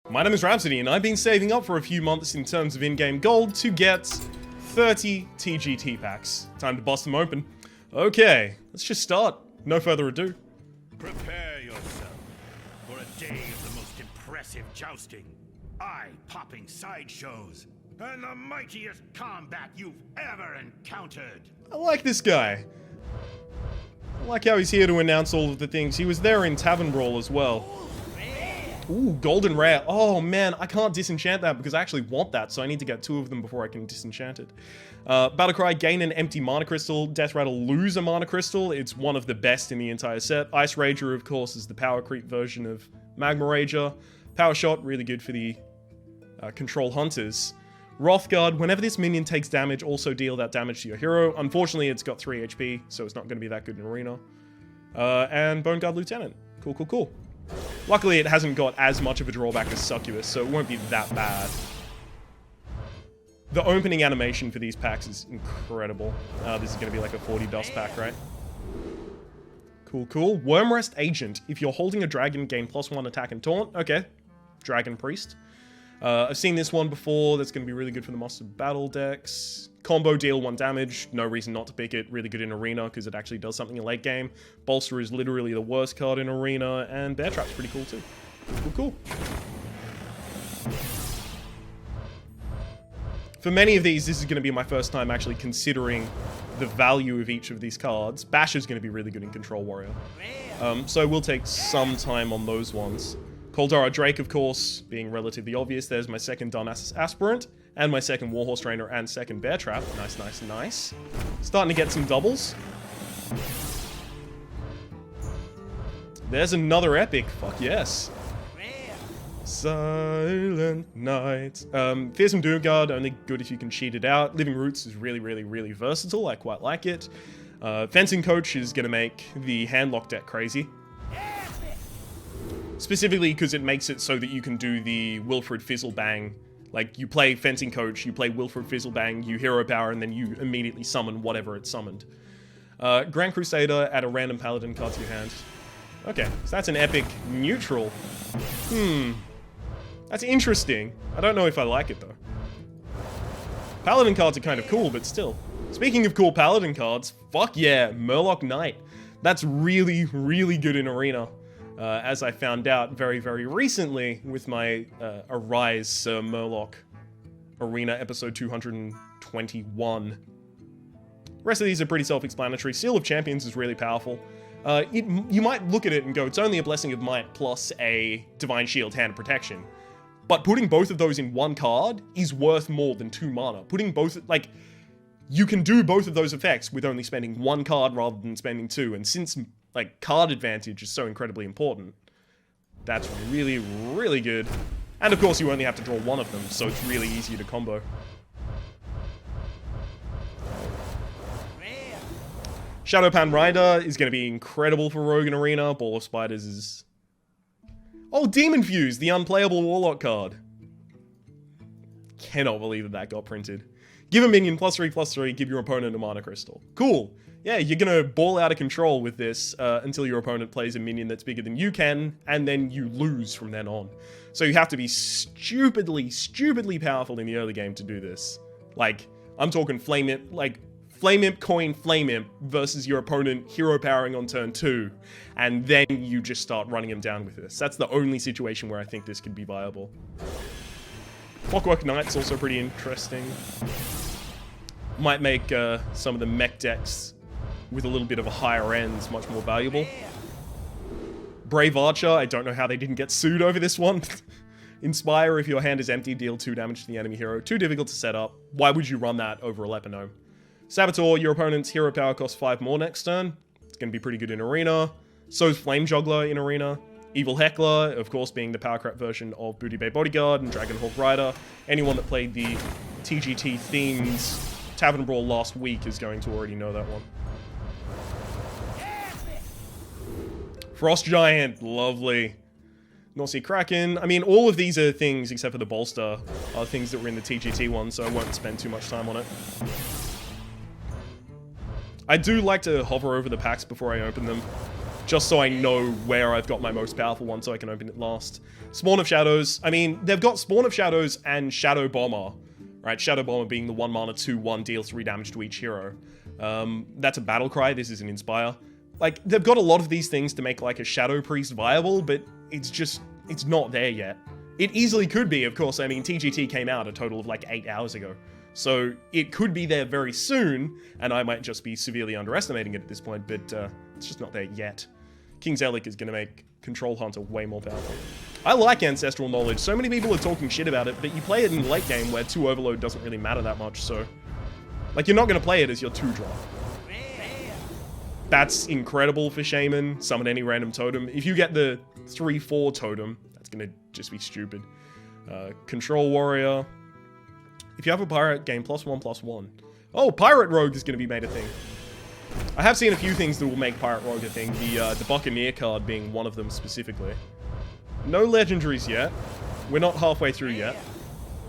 My name is Rhapsody, and I've been saving up for a few months in terms of in-game gold to get 30 TGT packs. Time to bust them open. Okay, let's just start. No further ado. Prepare yourself for a day of the most impressive jousting, eye-popping sideshows, and the mightiest combat you've ever encountered. I like this guy. I like how he's here to announce all of the things. He was there in Tavern Brawl as well. Ooh, golden rare. Oh man, I can't disenchant that because I actually want that, so I need to get 2 of them before I can disenchant it. Battlecry, gain an empty mana crystal. Death Rattle, lose a mana crystal. It's one of the best in the entire set. Ice Rager, of course, is the power creep version of Magma Rager. Power Shot, really good for the control hunters. Wrathguard, whenever this minion takes damage, also deal that damage to your hero. Unfortunately, it's got 3 HP, so it's not going to be that good in Arena. And Bone Guard Lieutenant. Cool, cool, cool. Luckily, it hasn't got as much of a drawback as Succubus, so it won't be that bad. The opening animation for these packs is incredible. This is going to be like a 40 dust pack, right? Cool, cool. Wormrest Agent. If you're holding a dragon, gain +1 attack and taunt. Okay. Dragon Priest. I've seen this one before. That's going to be really good for the Monster Battle decks. Combo, deal 1 damage. No reason not to pick it. Really good in Arena because it actually does something in late game. Bolster is literally the worst card in Arena. And Bear Trap's pretty cool too. Cool, cool. For many of these, this is going to be my first time actually considering the value of each of these cards. Bash is going to be really good in Control Warrior. So we'll take some time on those ones. Caldara Drake, of course, being relatively obvious. There's my second Darnassus Aspirant, and my second Warhorse Trainer, and second Bear Trap. Nice, nice, nice. Starting to get some doubles. There's another epic. Fuck yes. Silent Night. Fearsome Doomguard, only good if you can cheat it out. Living Roots is really, really, really versatile. I quite like it. Fencing Coach is going to make the Handlock deck crazy. Specifically because it makes it so that you can do the Wilfred Fizzlebang. Like, you play Fencing Coach, you play Wilfred Fizzlebang, you hero power, and then you immediately summon whatever it's summoned. Grand Crusader, add a random Paladin card to your hand. Okay, so that's an epic neutral. That's interesting. I don't know if I like it, though. Paladin cards are kind of cool, but still. Speaking of cool Paladin cards, fuck yeah, Murloc Knight. That's really, really good in Arena. As I found out very, very recently with my Arise Sir Murloc Arena episode 221. The rest of these are pretty self-explanatory. Seal of Champions is really powerful. You might look at it and go, it's only a Blessing of Might plus a Divine Shield Hand of Protection. But putting both of those in one card is worth more than 2 mana. Putting both, like, you can do both of those effects with only spending 1 card rather than spending 2. And since, like, card advantage is so incredibly important, that's really, really good. And of course, you only have to draw 1 of them, so it's really easy to combo. Shadowpan Rider is going to be incredible for Rogue and Arena. Ball of Spiders is... Oh, Demon Fuse, the unplayable Warlock card. Cannot believe that got printed. Give a minion +3/+3, give your opponent a mana crystal. Cool. Yeah, you're gonna ball out of control with this until your opponent plays a minion that's bigger than you can, and then you lose from then on. So you have to be stupidly, stupidly powerful in the early game to do this. Like, I'm talking Flame Imp, like, Flame Imp, coin, Flame Imp versus your opponent hero powering on turn 2, and then you just start running him down with this. That's the only situation where I think this could be viable. Clockwork Knight's also pretty interesting. Might make some of the mech decks with a little bit of a higher end much more valuable. Brave Archer, I don't know how they didn't get sued over this one. Inspire, if your hand is empty, deal 2 damage to the enemy hero. Too difficult to set up. Why would you run that over a Lepinome? Saboteur, your opponent's hero power costs 5 more next turn. It's going to be pretty good in Arena. So's Flame Juggler in Arena. Evil Heckler, of course, being the power crap version of Booty Bay Bodyguard and Dragonhawk Rider. Anyone that played the TGT themes Tavern Brawl last week is going to already know that one. Frost Giant, lovely. North Sea Kraken. I mean, all of these are things, except for the Bolster, are things that were in the TGT one, so I won't spend too much time on it. I do like to hover over the packs before I open them, just so I know where I've got my most powerful one so I can open it last. Spawn of Shadows. I mean, they've got Spawn of Shadows and Shadow Bomber, right? Shadow Bomber being the 1 mana 2/1 deals 3 damage to each hero. That's a battle cry. This is an Inspire. Like, they've got a lot of these things to make like a Shadow Priest viable, but it's not there yet. It easily could be, of course. I mean, TGT came out a total of like 8 hours ago. So it could be there very soon, and I might just be severely underestimating it at this point, but it's just not there yet. King's Elic is going to make Control Hunter way more powerful. I like Ancestral Knowledge. So many people are talking shit about it, but you play it in late game where 2 Overload doesn't really matter that much, so... Like, you're not going to play it as your 2-drop. That's incredible for Shaman. Summon any random totem. If you get the 3/4 totem, that's going to just be stupid. Control Warrior. If you have a pirate, gain +1/+1. Oh, Pirate Rogue is going to be made a thing. I have seen a few things that will make Pirate Rogue a thing. The Buccaneer card being one of them specifically. No legendaries yet. We're not halfway through yet.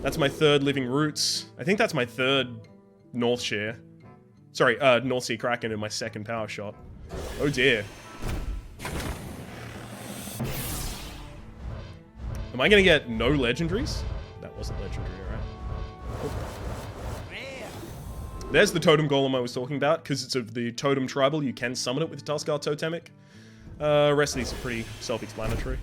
That's my 3rd Living Roots. I think that's my 3rd North Share. Sorry, North Sea Kraken and my 2nd Power Shot. Oh dear. Am I going to get no legendaries? That wasn't legendary, right? There's the Totem Golem I was talking about, because it's of the Totem Tribal, you can summon it with the Tuskar Totemic. Rest of these are pretty self-explanatory.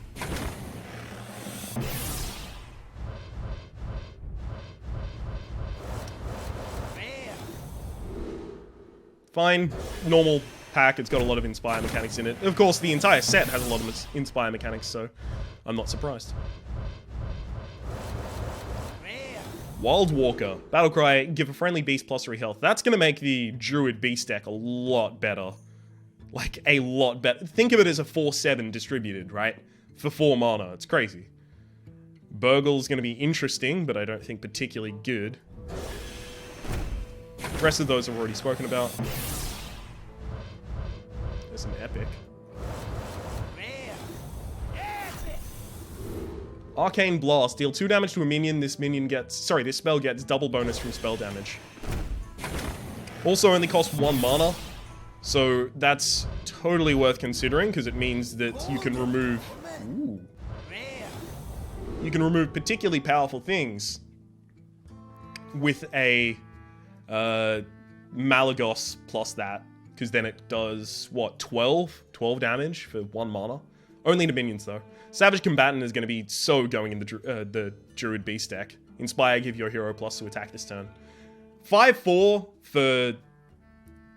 Fine, normal pack, it's got a lot of Inspire mechanics in it. Of course, the entire set has a lot of Inspire mechanics, so I'm not surprised. Wild Walker. Battlecry, give a friendly beast +3 health. That's going to make the Druid beast deck a lot better. Like, a lot better. Think of it as a 4/7 distributed, right? For 4 mana. It's crazy. Burgle's going to be interesting, but I don't think particularly good. The rest of those I've already spoken about. There's an epic. Arcane Blast. Deal 2 damage to a minion. This spell gets double bonus from spell damage. Also only costs 1 mana. So that's totally worth considering, because it means that you can remove... Ooh. You can remove particularly powerful things with a Malagos plus that, because then it does, what, 12? 12 damage for 1 mana? Only to minions, though. Savage Combatant is going to be so going in the Druid Beast deck. Inspire, give your hero plus to attack this turn. 5/4 for...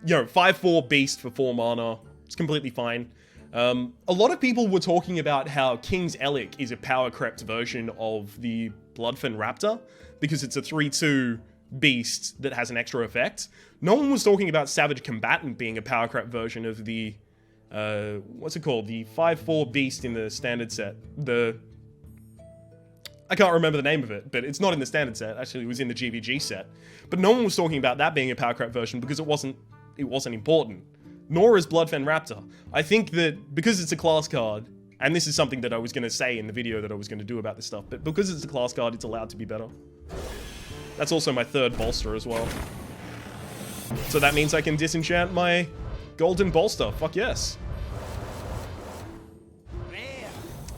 5/4 Beast for 4 mana. It's completely fine. A lot of people were talking about how King's Elic is a power-crept version of the Bloodfen Raptor, because it's a 3/2 beast that has an extra effect. No one was talking about Savage Combatant being a power-crept version of the... what's it called? The 5/4 beast in the standard set. I can't remember the name of it, but it's not in the standard set. Actually, it was in the GVG set. But no one was talking about that being a power-crept version because it wasn't important. Nor is Bloodfen Raptor. I think that because it's a class card, and this is something that I was going to say in the video that I was going to do about this stuff, but because it's a class card, it's allowed to be better. That's also my 3rd bolster as well. So that means I can disenchant my golden bolster. Fuck yes.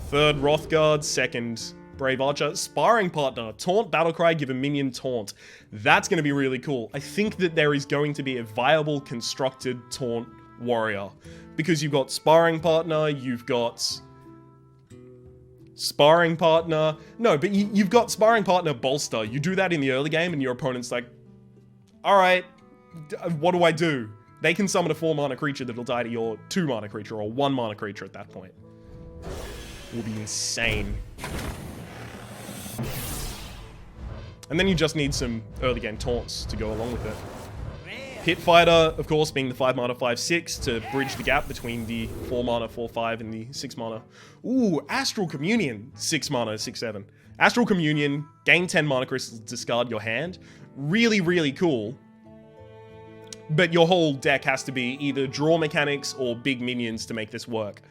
3rd Wrathguard, 2nd Brave Archer. Sparring Partner. Taunt Battlecry, give a minion Taunt. That's going to be really cool. I think that there is going to be a viable constructed Taunt Warrior. Because you've got Sparring Partner, you've got... Sparring Partner... No, but you've got Sparring Partner Bolster. You do that in the early game and your opponent's like, alright, what do I do? They can summon a 4 mana creature that'll die to your 2 mana creature or 1 mana creature at that point. It will be insane. And then you just need some early game taunts to go along with it. Pit Fighter, of course, being the 5 mana 5/6 to bridge the gap between the 4 mana 4/5 and the 6 mana. Ooh, Astral Communion, 6 mana 6/7. Astral Communion, gain 10 mana crystals, discard your hand. Really, really cool. But your whole deck has to be either draw mechanics or big minions to make this work.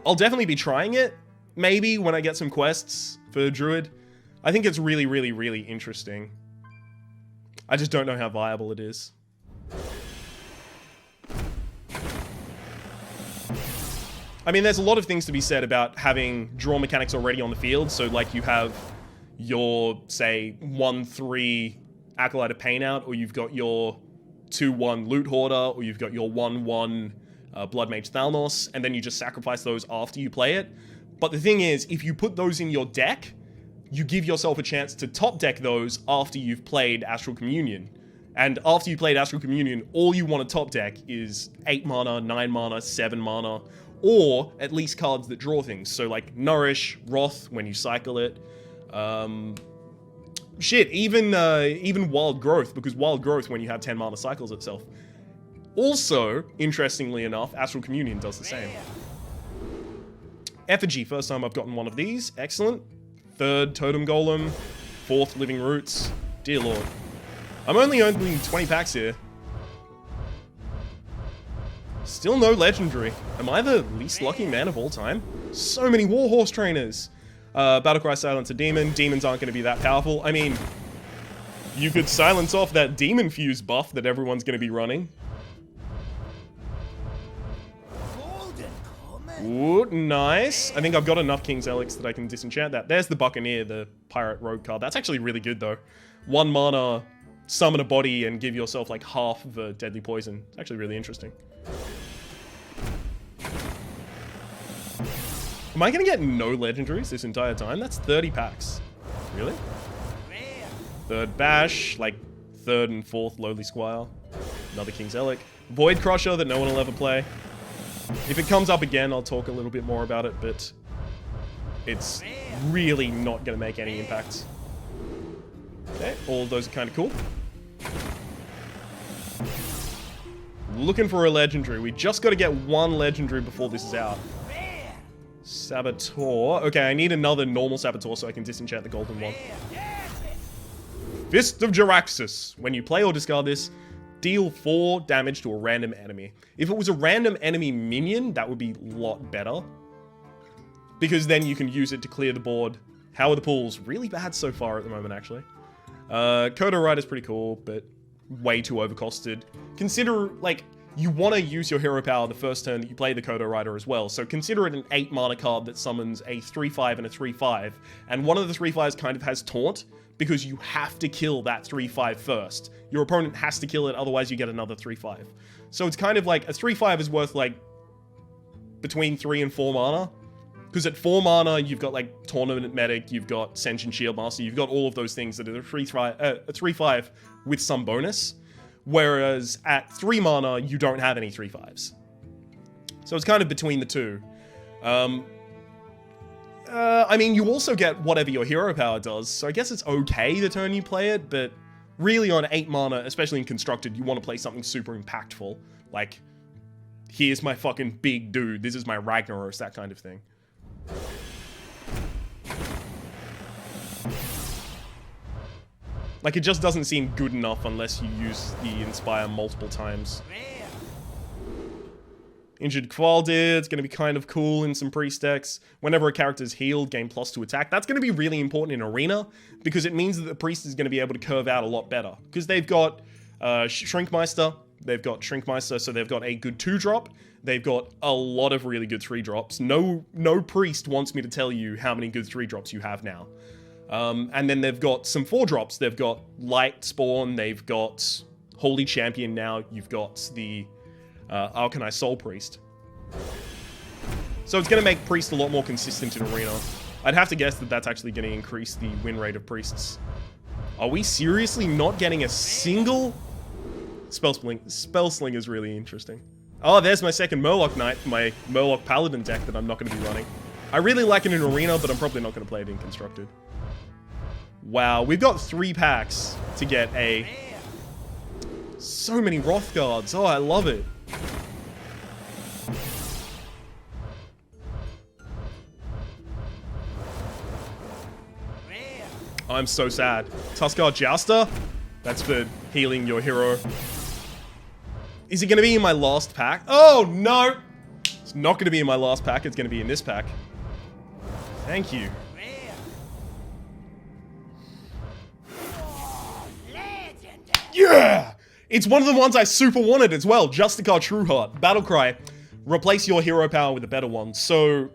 I'll definitely be trying it, maybe when I get some quests for Druid. I think it's really, really, really interesting. I just don't know how viable it is. I mean, there's a lot of things to be said about having draw mechanics already on the field. So, like, you have your, say, 1-3 Acolyte of Pain out, or you've got your 2-1 Loot Hoarder, or you've got your 1-1 Blood Mage Thalnos, and then you just sacrifice those after you play it. But the thing is, if you put those in your deck, you give yourself a chance to top deck those after you've played Astral Communion. And after you played Astral Communion, all you want to top deck is 8 mana, 9 mana, 7 mana, or at least cards that draw things. So like Nourish, Wrath when you cycle it. Even Wild Growth, because Wild Growth when you have 10 mana cycles itself. Also, interestingly enough, Astral Communion does the same. Effigy, first time I've gotten one of these. Excellent. Third Totem Golem. Fourth Living Roots. Dear Lord. I'm only opening 20 packs here. Still no legendary. Am I the least lucky man of all time? So many Warhorse trainers. Battlecry Silence a Demon. Demons aren't going to be that powerful. I mean, you could silence off that Demon Fuse buff that everyone's going to be running. Ooh, nice. I think I've got enough King's Elix that I can disenchant that. There's the Buccaneer, the Pirate Rogue card. That's actually really good, though. 1 mana, summon a body, and give yourself, like, half of a deadly poison. It's actually really interesting. Am I going to get no legendaries this entire time? That's 30 packs. Really? Third Bash, like, third and fourth Lowly Squire. Another King's Elix. Void Crusher that no one will ever play. If it comes up again, I'll talk a little bit more about it, but it's really not going to make any impact. Okay, all of those are kind of cool. Looking for a legendary. We just got to get one legendary before this is out. Saboteur. Okay, I need another normal Saboteur so I can disenchant the golden one. Fist of Jaraxxus. When you play or discard this, deal 4 damage to a random enemy. If it was a random enemy minion, that would be a lot better. Because then you can use it to clear the board. How are the pools? Really bad so far at the moment, actually. Kodo Rider's pretty cool, but way too overcosted. Consider, like, you want to use your hero power the first turn that you play the Kodo Rider as well. So consider it an 8 mana card that summons a 3/5 and a 3/5. And one of the 3/5s kind of has Taunt, because you have to kill that 3/5 first. Your opponent has to kill it, otherwise you get another 3/5. So it's kind of like, a 3/5 is worth like, between 3 and 4 mana. Because at 4 mana, you've got like Tournament Medic, you've got Sentient Shieldmaster, you've got all of those things that are a 3/5 with some bonus. Whereas at 3 mana, you don't have any 3/5s. So it's kind of between the two. I mean, you also get whatever your hero power does, so I guess it's okay the turn you play it, but really on 8 mana, especially in Constructed, you want to play something super impactful. Like, here's my fucking big dude, this is my Ragnaros, that kind of thing. Like, it just doesn't seem good enough unless you use the Inspire multiple times. Injured Qualdid, it's going to be kind of cool in some priest decks. Whenever a character is healed, gain +2 attack. That's going to be really important in Arena, because it means that the priest is going to be able to curve out a lot better. Because they've got Shrinkmeister, so they've got a good 2-drop. They've got a lot of really good 3-drops. No priest wants me to tell you how many good 3-drops you have now. And then they've got some 4-drops. They've got Light Spawn, they've got Holy Champion now, you've got the Arcanine Soul Priest. So it's going to make Priest a lot more consistent in Arena. I'd have to guess that that's actually going to increase the win rate of Priests. Are we seriously not getting a single... Spellsling is really interesting. Oh, there's my second Murloc Knight for my Murloc Paladin deck that I'm not going to be running. I really like it in Arena, but I'm probably not going to play it in Constructed. Wow, we've got 3 packs to get a... So many Rothguards. Oh, I love it. I'm so sad. Tuskar Jouster? That's for healing your hero. Is it going to be in my last pack? Oh, no! It's not going to be in my last pack. It's going to be in this pack. Thank you. Yeah! It's one of the ones I super wanted as well. Justicar Trueheart. Battlecry. replace your hero power with a better one. So,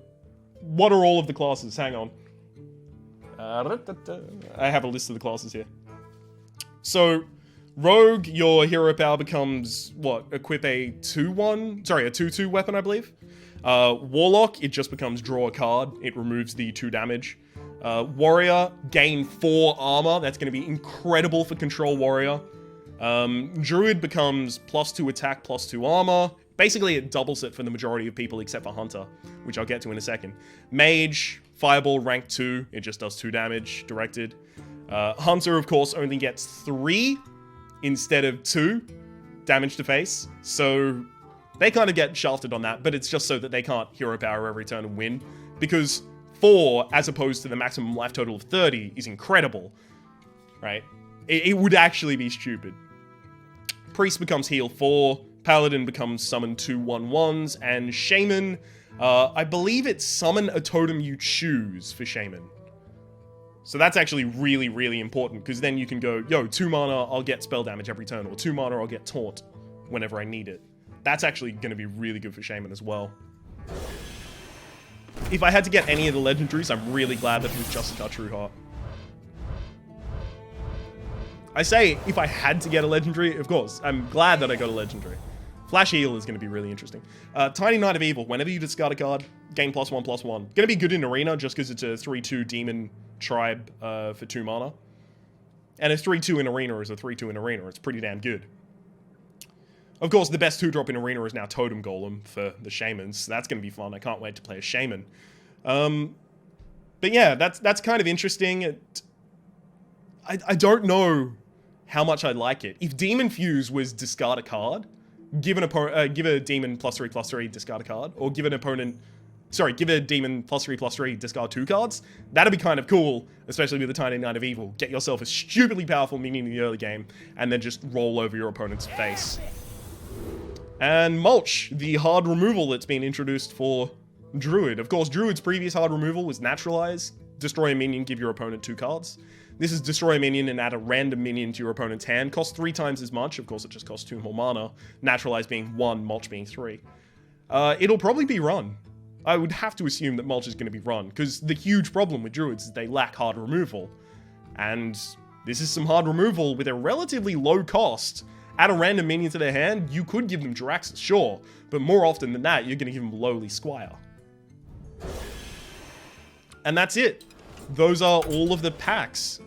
what are all of the classes? Hang on. I have a list of the classes here. So, Rogue, your hero power becomes, what, equip a 2-1? Sorry, a 2-2 weapon, I believe. Warlock, it just becomes draw a card. It removes the 2 damage. Warrior, gain 4 armor. That's going to be incredible for Control Warrior. Druid becomes +2 attack, +2 armor. Basically, it doubles it for the majority of people except for Hunter, which I'll get to in a second. Mage, Fireball, rank 2. It just does 2 damage, directed. Hunter, of course, only gets 3 instead of 2 damage to face. So they kind of get shafted on that, but it's just so that they can't hero power every turn and win. Because 4, as opposed to the maximum life total of 30, is incredible. Right? It would actually be stupid. Priest becomes heal 4. Paladin becomes summon 2 1/1s. And Shaman, I believe it's summon a totem you choose for Shaman. So that's actually really, really important, because then you can go, yo, 2 mana, I'll get spell damage every turn, or 2 mana, I'll get taunt whenever I need it. That's actually going to be really good for Shaman as well. If I had to get any of the legendaries, I'm really glad that it was Justicar Trueheart. I say, if I had to get a legendary, of course, I'm glad that I got a legendary. Flash Heal is going to be really interesting. Tiny Knight of Evil, whenever you discard a card, gain +1/+1. Going to be good in Arena, just because it's a 3/2 demon tribe for 2 mana. And a 3/2 in Arena is a 3/2 in Arena. It's pretty damn good. Of course, the best 2-drop in Arena is now Totem Golem for the Shamans. So that's going to be fun. I can't wait to play a Shaman. But yeah, that's kind of interesting. I don't know how much I like it. If Demon Fuse was discard a card, give a demon +3/+3, discard a card, or give a demon +3/+3, discard 2 cards, that'd be kind of cool, especially with the Tiny Knight of Evil. Get yourself a stupidly powerful minion in the early game, and then just roll over your opponent's face. And Mulch, the hard removal that's been introduced for Druid. Of course, Druid's previous hard removal was Naturalize. Destroy a minion, give your opponent 2 cards. This is destroy a minion and add a random minion to your opponent's hand. Costs 3 times as much. Of course, it just costs 2 more mana. Naturalize being 1, Mulch being 3. It'll probably be run. I would have to assume that Mulch is going to be run, because the huge problem with Druids is they lack hard removal. And this is some hard removal with a relatively low cost. Add a random minion to their hand, you could give them Jiraxxus, sure, but more often than that, you're going to give them Lowly Squire. And that's it. Those are all of the packs.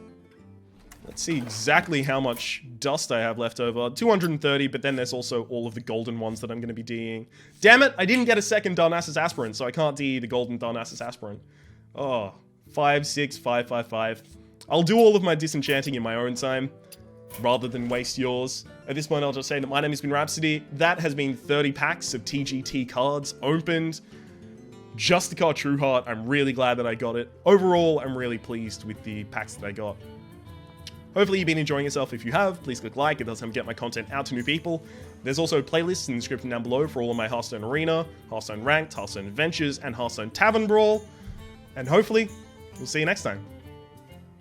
Let's see exactly how much dust I have left over. 230, but then there's also all of the golden ones that I'm going to be DEing. Damn it, I didn't get a second Darnassus Aspirant, so I can't DE the golden Darnassus Aspirant. Oh, 5, 6, 5, 5, 5. I'll do all of my disenchanting in my own time, rather than waste yours. At this point, I'll just say that my name has been Rhapsody. That has been 30 packs of TGT cards opened. Justicar Trueheart, I'm really glad that I got it. Overall, I'm really pleased with the packs that I got. Hopefully you've been enjoying yourself. If you have, please click like. It does help get my content out to new people. There's also playlists in the description down below for all of my Hearthstone Arena, Hearthstone Ranked, Hearthstone Adventures, and Hearthstone Tavern Brawl. And hopefully, we'll see you next time.